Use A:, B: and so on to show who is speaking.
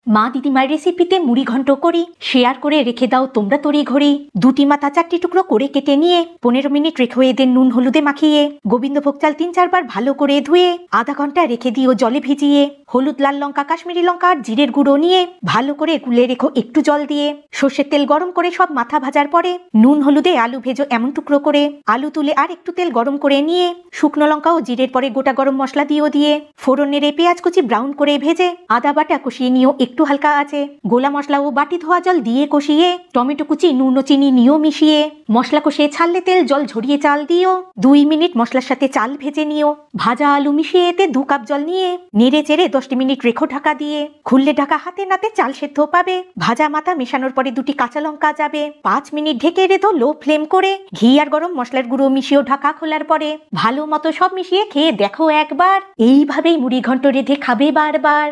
A: মা দিদিমার রেসিপিতে মুড়ি ঘন্ট করি, শেয়ার করে রেখে দাও তোমরা তড়ি ঘড়ি। দুটি মাথা 4টি টুকরো করে কেটে নিয়ে 15 মিনিট রেখে এদের নুন হলুদে মাখিয়ে গোবিন্দভোগ চাল 3-4 বার ভালো করে ধুয়ে আধা ঘন্টা রেখে দিও জলে ভিজিয়ে। হলুদ, লাল লঙ্কা, কাশ্মীরি লঙ্কা আর জিরের গুঁড়ো নিয়ে ভালো করে গুলে রেখো একটু জল দিয়ে। সর্ষের তেল গরম করে সব মাথা ভাজার পরে নুন হলুদে আলু ভেজো এমন টুকরো করে। আলু তুলে আর একটু তেল গরম করে নিয়ে শুকনো লঙ্কা ও জিরের পরে গোটা গরম মশলা দিয়ে ফোড়ন নেড়ে পেঁয়াজ কুচি ব্রাউন করে ভেজে আদা বাটা কষিয়ে নিও একটু হালকা আছে। গোলা মশলা ও বাটি ধোয়া জল দিয়ে কষিয়ে টমেটো কুচি নুন ও চিনি নিয়েও মিশিয়ে মশলা কষিয়ে ছাড়লে তেল জল ঝরিয়ে চাল দিও। 2 মিনিট মশলার সাথে চাল ভেজে নিও। ভাজা আলু মিশিয়ে এতে 2 কাপ জল নিয়ে নেড়ে চেড়ে 10 মিনিট রেখো ঢাকা দিয়ে। খুললে ঢাকা হাতে নাতে চাল সেদ্ধ পাবে। ভাজা মাথা মেশানোর পরে 2টি কাঁচা লঙ্কা যাবে। 5 মিনিট ঢেকে রেখো লো ফ্লেম করে। ঘি আর গরম মশলার গুঁড়ো মিশিয়েও ঢাকা খোলার পরে ভালো মতো সব মিশিয়ে খেয়ে দেখো একবার। এইভাবেই মুড়ি ঘন্ট রেঁধে খাবে বারবার।